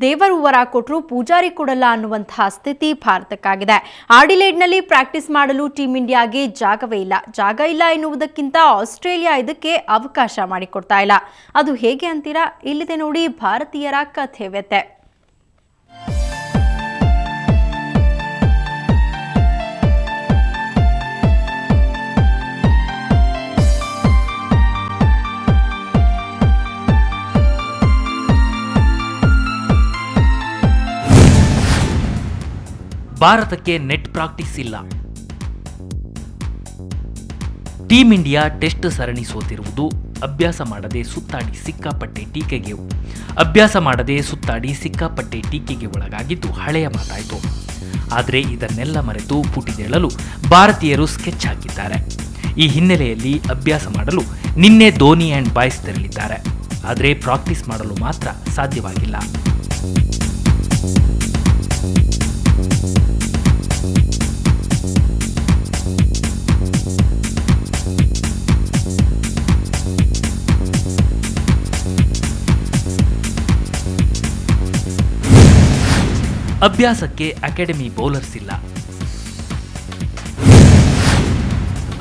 ದೇವರು ವರ ಕೊಟ್ಟರು ಪೂಜಾರಿ ಕೊಡಲ್ಲ ಅನ್ನುವಂತಹ ಸ್ಥಿತಿ ಭಾರತಕ್ಕಾಗಿದೆ. ಆಡಿಲೇಡ್ನಲ್ಲಿ ಪ್ರಾಕ್ಟೀಸ್ ಮಾಡಲು ಟೀಂ ಇಂಡಿಯಾಗೆ ಜಾಗವೇ ಇಲ್ಲ. ಜಾಗ ಇಲ್ಲ ಎನ್ನುವುದಕ್ಕಿಂತ ಆಸ್ಟ್ರೇಲಿಯಾ ಇದಕ್ಕೆ ಅವಕಾಶ ಮಾಡಿಕೊಡ್ತಾ ಇಲ್ಲ. ಅದು ಹೇಗೆ ಅಂತೀರಾ? ಇಲ್ಲಿದೆ ನೋಡಿ ಭಾರತೀಯರ ಕಥೆ ವ್ಯತೆ. ಭಾರತಕ್ಕೆ ನೆಟ್ ಪ್ರಾಕ್ಟೀಸ್ ಇಲ್ಲ. ಟೀಂ ಇಂಡಿಯಾ ಟೆಸ್ಟ್ ಸರಣಿ ಸೋತಿರುವುದು ಅಭ್ಯಾಸ ಮಾಡದೆ ಸುತ್ತಾಡಿ ಸಿಕ್ಕಾಪಟ್ಟೆ ಟೀಕೆಗೆ ಒಳಗಾಗಿದ್ದು ಹಳೆಯ ಮಾತಾಯಿತು. ಆದರೆ ಇದನ್ನೆಲ್ಲ ಮರೆತು ಪುಟಿದೇಳಲು ಭಾರತೀಯರು ಸ್ಕೆಚ್ ಹಾಕಿದ್ದಾರೆ. ಈ ಹಿನ್ನೆಲೆಯಲ್ಲಿ ಅಭ್ಯಾಸ ಮಾಡಲು ನಿನ್ನೆ ಧೋನಿ ಅಂಡ್ ಬಾಯ್ಸ್ ತೆರಳಿದ್ದಾರೆ. ಆದರೆ ಪ್ರಾಕ್ಟೀಸ್ ಮಾಡಲು ಮಾತ್ರ ಸಾಧ್ಯವಾಗಿಲ್ಲ. ಅಭ್ಯಾಸಕ್ಕೆ ಅಕಾಡೆಮಿ ಬೌಲರ್ಸ್ ಇಲ್ಲ.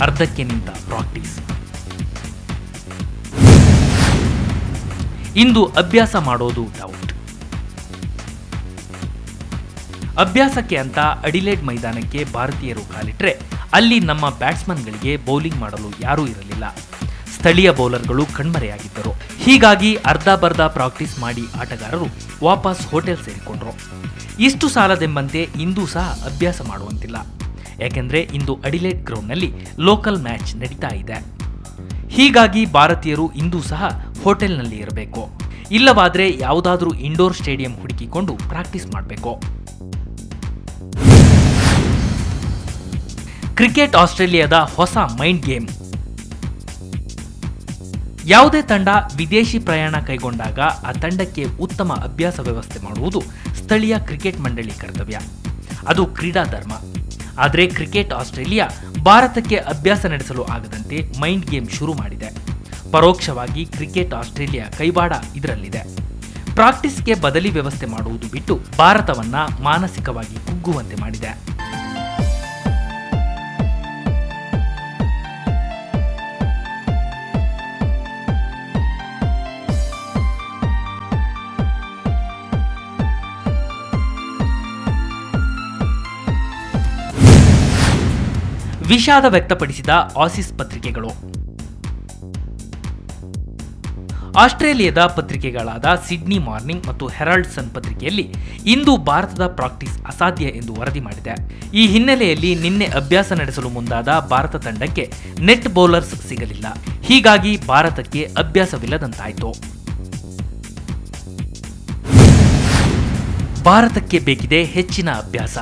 ಅರ್ಧಕ್ಕೆ ನಿಂತ ಪ್ರಾಕ್ಟೀಸ್. ಇಂದು ಅಭ್ಯಾಸ ಮಾಡೋದು ಡೌಟ್. ಅಭ್ಯಾಸಕ್ಕೆ ಅಂತ ಅಡಿಲೇಡ್ ಮೈದಾನಕ್ಕೆ ಭಾರತೀಯರು ಕಾಲಿಟ್ರೆ ಅಲ್ಲಿ ನಮ್ಮ ಬ್ಯಾಟ್ಸ್ಮನ್ಗಳಿಗೆ ಬೌಲಿಂಗ್ ಮಾಡಲು ಯಾರೂ ಇರಲಿಲ್ಲ. ಸ್ಥಳೀಯ ಬೌಲರ್ಗಳು ಕಣ್ಮರೆಯಾಗಿದ್ದರು. ಹೀಗಾಗಿ ಅರ್ಧಬರ್ಧ ಪ್ರಾಕ್ಟೀಸ್ ಮಾಡಿ ಆಟಗಾರರು ವಾಪಸ್ ಹೋಟೆಲ್ ಸೇರಿಕೊಂಡ್ರು. ಇಷ್ಟು ಸಾಲದೆಂಬಂತೆ ಇಂದೂ ಸಹ ಅಭ್ಯಾಸ ಮಾಡುವಂತಿಲ್ಲ. ಯಾಕೆಂದ್ರೆ ಇಂದು ಅಡಿಲೇಡ್ ಗ್ರೌಂಡ್ನಲ್ಲಿ ಲೋಕಲ್ ಮ್ಯಾಚ್ ನಡೀತಾ ಇದೆ. ಹೀಗಾಗಿ ಭಾರತೀಯರು ಇಂದೂ ಸಹ ಹೋಟೆಲ್ನಲ್ಲಿ ಇರಬೇಕು. ಇಲ್ಲವಾದ್ರೆ ಯಾವುದಾದ್ರೂ ಇಂಡೋರ್ ಸ್ಟೇಡಿಯಂ ಹುಡುಕಿಕೊಂಡು ಪ್ರಾಕ್ಟೀಸ್ ಮಾಡಬೇಕು. ಕ್ರಿಕೆಟ್ ಆಸ್ಟ್ರೇಲಿಯಾದ ಹೊಸ ಮೈಂಡ್ ಗೇಮ್. ಯಾವುದೇ ತಂಡ ವಿದೇಶಿ ಪ್ರಯಾಣ ಕೈಗೊಂಡಾಗ ಆ ತಂಡಕ್ಕೆ ಉತ್ತಮ ಅಭ್ಯಾಸ ವ್ಯವಸ್ಥೆ ಮಾಡುವುದು ಸ್ಥಳೀಯ ಕ್ರಿಕೆಟ್ ಮಂಡಳಿ ಕರ್ತವ್ಯ. ಅದು ಕ್ರೀಡಾ ಧರ್ಮ. ಆದರೆ ಕ್ರಿಕೆಟ್ ಆಸ್ಟ್ರೇಲಿಯಾ ಭಾರತಕ್ಕೆ ಅಭ್ಯಾಸ ನಡೆಸಲು ಆಗದಂತೆ ಮೈಂಡ್ ಗೇಮ್ ಶುರು ಮಾಡಿದೆ. ಪರೋಕ್ಷವಾಗಿ ಕ್ರಿಕೆಟ್ ಆಸ್ಟ್ರೇಲಿಯಾ ಕೈವಾಡ ಇದರಲ್ಲಿದೆ. ಪ್ರಾಕ್ಟೀಸ್ಗೆ ಬದಲಿ ವ್ಯವಸ್ಥೆ ಮಾಡುವುದು ಬಿಟ್ಟು ಭಾರತವನ್ನ ಮಾನಸಿಕವಾಗಿ ಕುಗ್ಗುವಂತೆ ಮಾಡಿದೆ. ವಿಷಾದ ವ್ಯಕ್ತಪಡಿಸಿದ ಆಸೀಸ್ ಪತ್ರಿಕೆಗಳು. ಆಸ್ಟ್ರೇಲಿಯಾದ ಪತ್ರಿಕೆಗಳಾದ ಸಿಡ್ನಿ ಮಾರ್ನಿಂಗ್ ಮತ್ತು ಹೆರಾಲ್ಡ್ ಸನ್ ಪತ್ರಿಕೆಯಲ್ಲಿ ಇಂದು ಭಾರತದ ಪ್ರಾಕ್ಟೀಸ್ ಅಸಾಧ್ಯ ಎಂದು ವರದಿ ಮಾಡಿದೆ. ಈ ಹಿನ್ನೆಲೆಯಲ್ಲಿ ನಿನ್ನೆ ಅಭ್ಯಾಸ ನಡೆಸಲು ಮುಂದಾದ ಭಾರತ ತಂಡಕ್ಕೆ ನೆಟ್ ಬೌಲರ್ಸ್ ಸಿಗಲಿಲ್ಲ. ಹೀಗಾಗಿ ಭಾರತಕ್ಕೆ ಅಭ್ಯಾಸವಿಲ್ಲದಂತಾಯಿತು. ಭಾರತಕ್ಕೆ ಬೇಕಿದೆ ಹೆಚ್ಚಿನ ಅಭ್ಯಾಸ.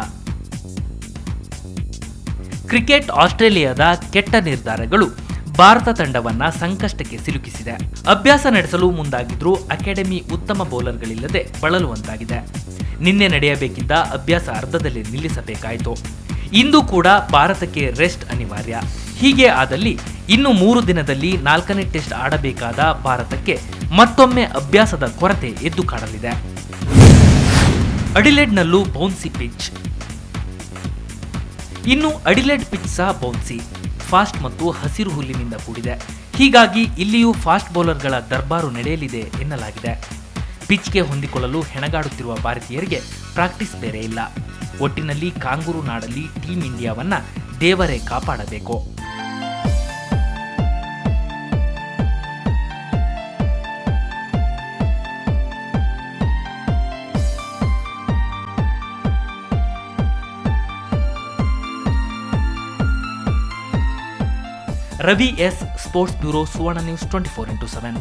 ಕ್ರಿಕೆಟ್ ಆಸ್ಟ್ರೇಲಿಯಾದ ಕೆಟ್ಟ ನಿರ್ಧಾರಗಳು ಭಾರತ ತಂಡವನ್ನ ಸಂಕಷ್ಟಕ್ಕೆ ಸಿಲುಕಿಸಿದೆ. ಅಭ್ಯಾಸ ನಡೆಸಲು ಮುಂದಾಗಿದ್ರೂ ಅಕಾಡೆಮಿ ಉತ್ತಮ ಬೌಲರ್ಗಳಿಲ್ಲದೆ ಬಳಲುವಂತಾಗಿದೆ. ನಿನ್ನೆ ನಡೆಯಬೇಕಿದ್ದ ಅಭ್ಯಾಸ ಅರ್ಧದಲ್ಲಿ ನಿಲ್ಲಿಸಬೇಕಾಯಿತು. ಇಂದು ಕೂಡ ಭಾರತಕ್ಕೆ ರೆಸ್ಟ್ ಅನಿವಾರ್ಯ. ಹೀಗೆ ಆದಲ್ಲಿ ಇನ್ನು 3 ದಿನದಲ್ಲಿ 4ನೇ ಟೆಸ್ಟ್ ಆಡಬೇಕಾದ ಭಾರತಕ್ಕೆ ಮತ್ತೊಮ್ಮೆ ಅಭ್ಯಾಸದ ಕೊರತೆ ಎದ್ದು ಕಾಣಲಿದೆ. ಅಡಿಲೇಡ್ನಲ್ಲೂ ಬೌನ್ಸಿ ಪಿಚ್. ಇನ್ನು ಅಡಿಲೇಡ್ ಪಿಚ್ ಸಹ ಬೌನ್ಸಿ, ಫಾಸ್ಟ್ ಮತ್ತು ಹಸಿರು ಹುಲ್ಲಿನಿಂದ ಕೂಡಿದೆ. ಹೀಗಾಗಿ ಇಲ್ಲಿಯೂ ಫಾಸ್ಟ್ ಬೌಲರ್ಗಳ ದರ್ಬಾರು ನಡೆಯಲಿದೆ ಎನ್ನಲಾಗಿದೆ. ಪಿಚ್ಗೆ ಹೊಂದಿಕೊಳ್ಳಲು ಹೆಣಗಾಡುತ್ತಿರುವ ಭಾರತೀಯರಿಗೆ ಪ್ರಾಕ್ಟೀಸ್ ಬೇರೆ ಇಲ್ಲ. ಒಟ್ಟಿನಲ್ಲಿ ಕಾಂಗೂರು ನಾಡಲ್ಲಿ ಟೀಂ ಇಂಡಿಯಾವನ್ನ ದೇವರೇ ಕಾಪಾಡಬೇಕು. ರವಿ ಎಸ್, ಸ್ಪೋರ್ಟ್ಸ್ ಬ್ಯೂರೋ, ಸುವರ್ಣ ನ್ಯೂಸ್ 24x7.